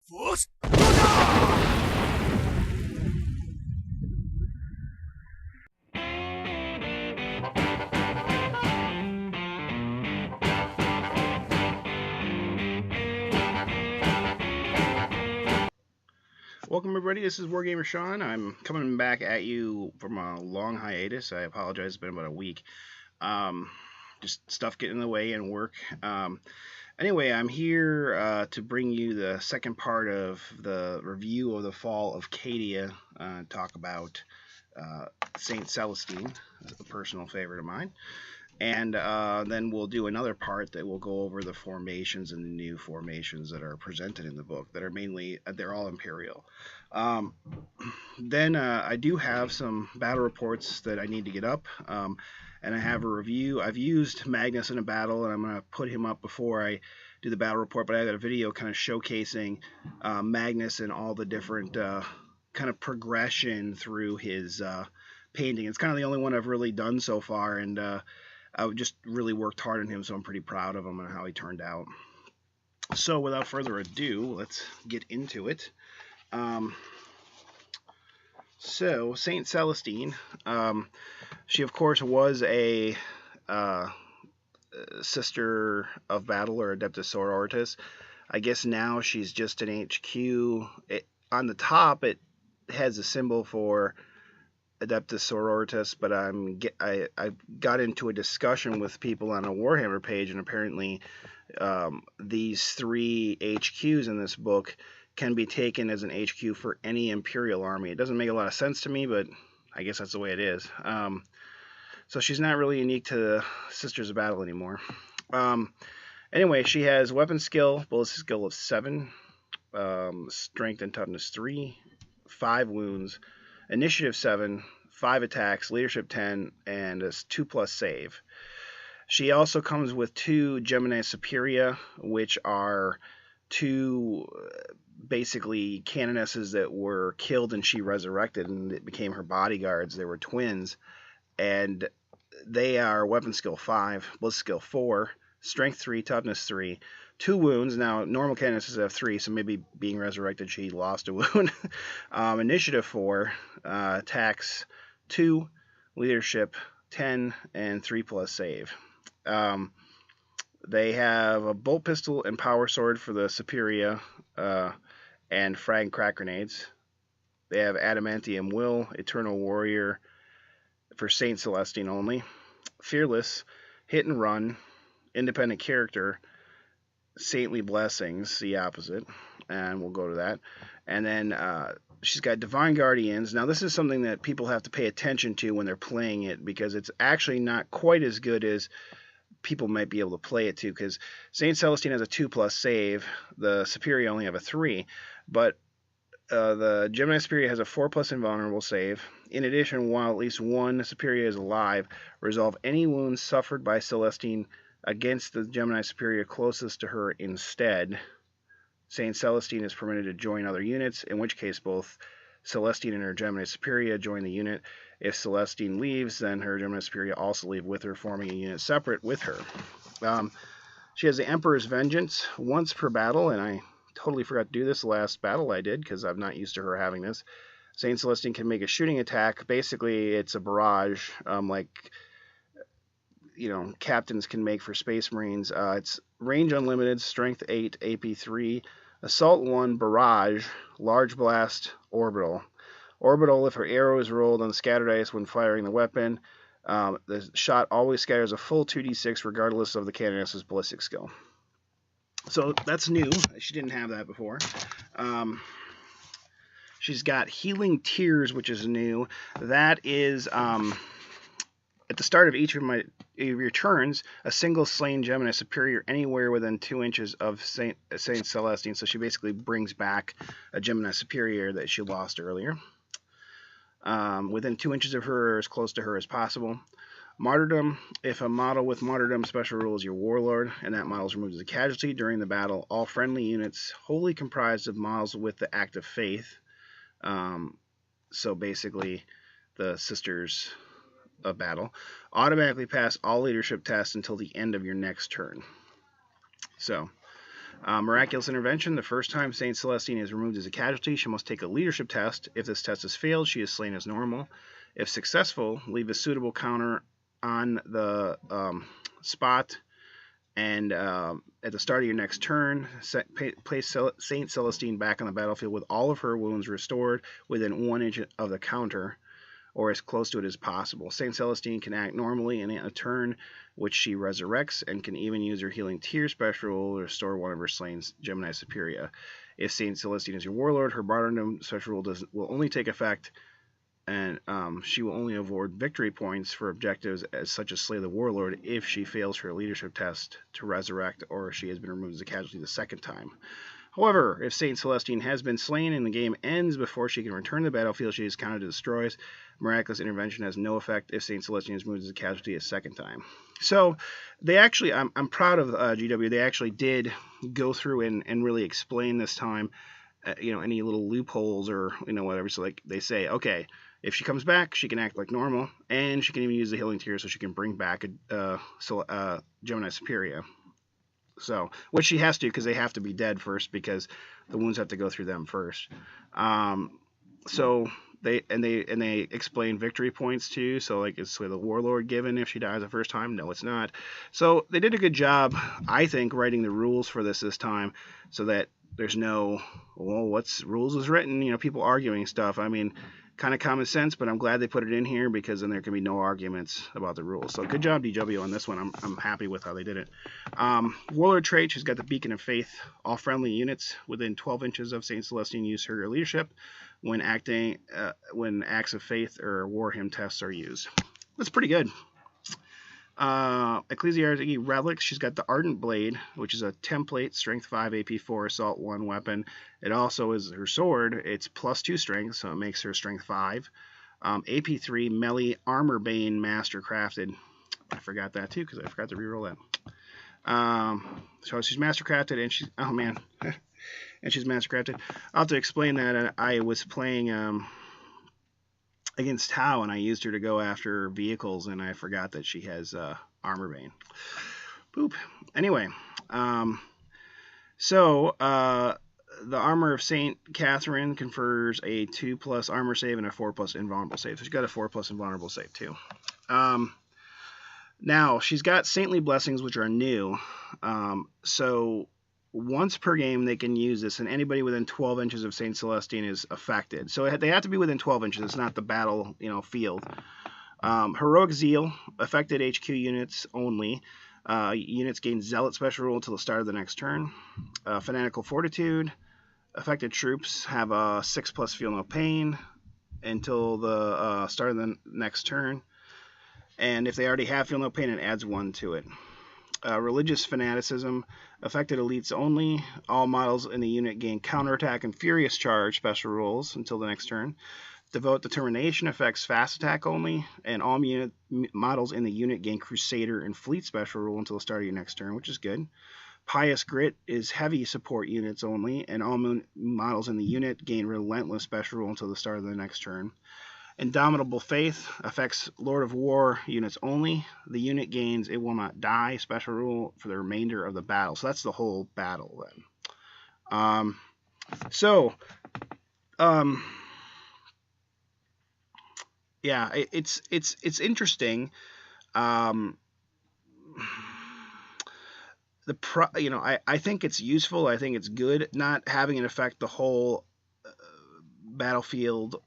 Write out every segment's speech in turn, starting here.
Force. Welcome everybody, this is Wargamer Shawn. I'm coming back at you from a long hiatus. I apologize, it's been about a week. Just stuff getting in the way and work. Anyway, I'm here to bring you the second part of the review of the Fall of Cadia. Talk about Saint Celestine, a personal favorite of mine. And then we'll do another part that will go over the formations and the new formations that are presented in the book that are mainly, they're all Imperial. Then I do have some battle reports that I need to get up, and I have a review. I've used Magnus in a battle, and I'm going to put him up before I do the battle report, but I got a video kind of showcasing Magnus and all the different kind of progression through his painting. It's kind of the only one I've really done so far, and I just really worked hard on him, so I'm pretty proud of him and how he turned out. So without further ado, let's get into it. So Saint Celestine, she of course was a sister of battle, or Adeptus Sororitas. I guess now she's just an HQ. On the top it has a symbol for Adeptus Sororitas, but I got into a discussion with people on a Warhammer page, and apparently these three HQs in this book can be taken as an HQ for any Imperial army. It doesn't make a lot of sense to me, but I guess that's the way it is. So she's not really unique to the Sisters of Battle anymore. Anyway, she has weapon skill, ballistic skill of 7, strength and toughness 3, 5 wounds, initiative 7, 5 attacks, leadership 10, and a 2+ save. She also comes with 2 Gemini Superia, which are 2 basically canonesses that were killed and she resurrected, and it became her bodyguards. They were twins, and they are weapon skill 5, ballistic skill 4, strength 3, toughness 3, 2 wounds. Now, normal canonesses have 3, so maybe being resurrected, she lost a wound. Initiative 4, attacks 2, leadership 10, and 3+ save. They have a bolt pistol and power sword for the Superia, and frag crack grenades. They have adamantium will, eternal warrior for Saint Celestine only, fearless, hit and run, independent character, saintly blessings, the opposite, and we'll go to that. And then she's got divine guardians. Now this is something that people have to pay attention to when they're playing it, because it's actually not quite as good as people might be able to play it to, because Saint Celestine has a 2+ save, the Superia only have a 3, but the Gemini Superia has a 4+ invulnerable save. In addition, while at least one Superia is alive, resolve any wounds suffered by Celestine against the Gemini Superia closest to her instead. Saint Celestine is permitted to join other units, in which case both Celestine and her Gemini Superia join the unit. If Celestine leaves, then her Gemini Superia also leave with her, forming a unit separate with her. She has the Emperor's Vengeance once per battle, and I totally forgot to do this last battle I did because I'm not used to her having this. Saint Celestine can make a shooting attack. Basically, it's a barrage, like captains can make for Space Marines. It's range unlimited, strength 8, AP 3, assault 1, barrage, large blast, orbital. Orbital, if her arrow is rolled on the scatter dice when firing the weapon, the shot always scatters a full 2d6 regardless of the canoness's ballistic skill. So that's new. She didn't have that before. She's got Healing Tears, which is new. That is at the start of each of your turns, a single slain Gemini Superior anywhere within 2 inches of Saint Celestine. So she basically brings back a Gemini Superior that she lost earlier. Within 2 inches of her, or as close to her as possible. Martyrdom, if a model with Martyrdom special rule is your warlord, and that model is removed as a casualty during the battle, all friendly units wholly comprised of models with the Act of Faith, so basically the Sisters of Battle, automatically pass all leadership tests until the end of your next turn. So Miraculous Intervention. The first time Saint Celestine is removed as a casualty, she must take a leadership test. If this test has failed, she is slain as normal. If successful, leave a suitable counter on the spot, and at the start of your next turn, place Saint Celestine back on the battlefield with all of her wounds restored within 1 inch of the counter, or as close to it as possible. Saint Celestine can act normally in a turn which she resurrects, and can even use her Healing Tear special to restore one of her slain Gemini Superior. If Saint Celestine is your warlord, her martyrdom special will only take effect, and she will only award victory points for objectives such as Slay the Warlord if she fails her leadership test to resurrect, or she has been removed as a casualty the second time. However, if Saint Celestine has been slain and the game ends before she can return to the battlefield, she is counted as destroys. Miraculous Intervention has no effect if Saint Celestine is moved as a casualty a second time. So they actually, I'm proud of GW. They actually did go through and really explain this time, any little loopholes or whatever. So like they say, okay, if she comes back, she can act like normal, and she can even use the Healing Tear so she can bring back a Gemini Superior. So, which she has to, because they have to be dead first, because the wounds have to go through them first. So they explain victory points too. So like, is the Warlord given if she dies the first time? No, it's not. So they did a good job, I think, writing the rules for this time, so that there's no, well, what's rules is written, people arguing stuff. I mean, kind of common sense, but I'm glad they put it in here, because then there can be no arguments about the rules. So good job, DW, on this one. I'm happy with how they did it. Warlord trait, she's got the Beacon of Faith. All friendly units within 12 inches of Saint Celestine use her leadership when acting when acts of faith or war hymn tests are used. That's pretty good. Ecclesiarchy Relics, she's got the Ardent Blade, which is a template, strength 5, AP 4, assault 1 weapon. It also is her sword. It's +2 strength, so it makes her strength 5. AP 3, Melee Armor Bane Master Crafted. I forgot that too, because I forgot to reroll that. So she's Master Crafted, and she's, oh man, and she's Master Crafted. I'll have to explain that. I was playing against Tau, and I used her to go after vehicles, and I forgot that she has Armor Bane. Boop. Anyway, the Armor of Saint Catherine confers a 2+ armor save and a 4+ invulnerable save. So she's got a 4+ invulnerable save too. Now she's got Saintly Blessings, which are new. So once per game they can use this, and anybody within 12 inches of Saint Celestine is affected. So they have to be within 12 inches. It's not the battle, field. Heroic Zeal, affected HQ units only. Units gain Zealot special rule until the start of the next turn. Fanatical Fortitude, affected troops have a 6+ feel no pain until the start of the next turn. And if they already have feel no pain, it adds 1 to it. Religious Fanaticism, affected elites only. All models in the unit gain counterattack and furious charge special rules until the next turn. Devout Determination affects fast attack only, and all models in the unit gain Crusader and Fleet special rule until the start of your next turn, which is good. Pious Grit is heavy support units only, and all models in the unit gain Relentless special rule until the start of the next turn. Indomitable Faith affects Lord of War units only. The unit gains It Will Not Die special rule for the remainder of the battle. So that's the whole battle then. Yeah, it's interesting. I think it's useful. I think it's good not having it affect the whole battlefield.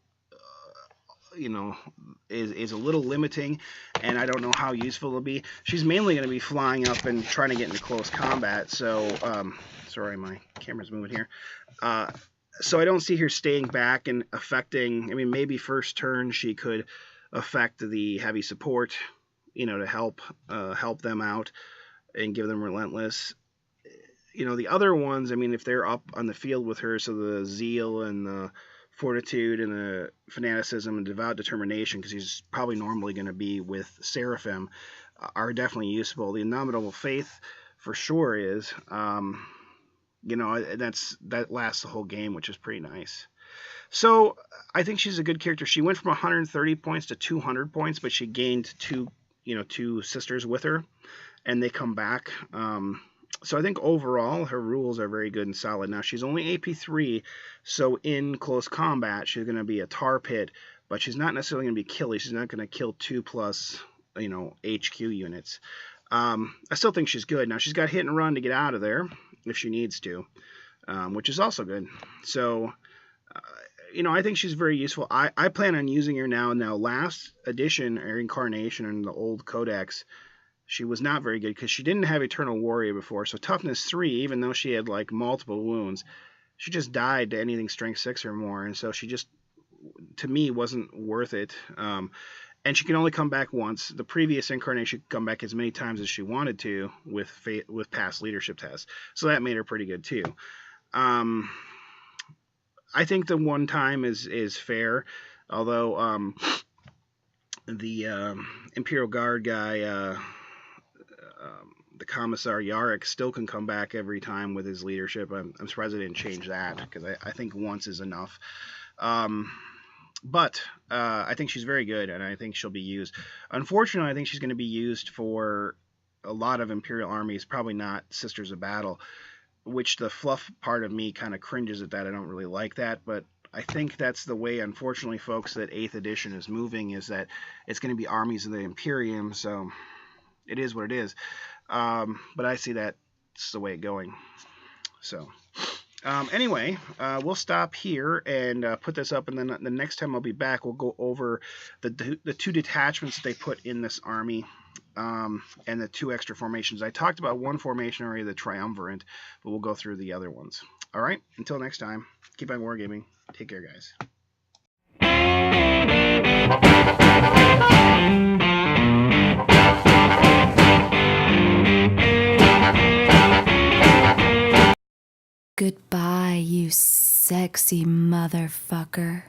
Is a little limiting, and I don't know how useful it'll be. She's mainly going to be flying up and trying to get into close combat, so sorry, my camera's moving here. So I don't see her staying back and affecting. I mean, maybe first turn she could affect the heavy support, to help them out and give them Relentless. The other ones, I mean, if they're up on the field with her, so the Zeal and the Fortitude and the Fanaticism and Devout Determination, because he's probably normally going to be with Seraphim, are definitely useful. The Indomitable Faith for sure is. That lasts the whole game, which is pretty nice. So I think she's a good character. She went from 130 points to 200 points, but she gained two sisters with her, and they come back. So I think overall her rules are very good and solid. Now she's only AP3, so in close combat she's going to be a tar pit, but she's not necessarily going to be killy. She's not going to kill 2+ HQ units. I still think she's good. Now she's got hit and run to get out of there if she needs to, which is also good. So I think she's very useful. I plan on using her now. Now last edition or incarnation in the old codex, she was not very good because she didn't have Eternal Warrior before. So toughness 3, even though she had like multiple wounds, she just died to anything strength 6 or more, and so she just, to me, wasn't worth it. And she can only come back once. The previous incarnation could come back as many times as she wanted to with past leadership tests. So that made her pretty good too. I think the one time is fair, although the Imperial Guard guy, the Commissar Yarrick, still can come back every time with his leadership. I'm surprised they didn't change that, because I think once is enough. But I think she's very good, and I think she'll be used. Unfortunately, I think she's going to be used for a lot of Imperial armies, probably not Sisters of Battle, which the fluff part of me kind of cringes at that. I don't really like that, but I think that's the way, unfortunately, folks, that 8th edition is moving, is that it's going to be armies of the Imperium, so it is what it is. But I see that's the way it's going. So anyway, we'll stop here and put this up, and then the next time I'll be back, we'll go over the 2 detachments that they put in this army, and the 2 extra formations. I talked about one formation already, the Triumvirate, but we'll go through the other ones. All right, until next time, keep on wargaming. Take care, guys. Goodbye, you sexy motherfucker.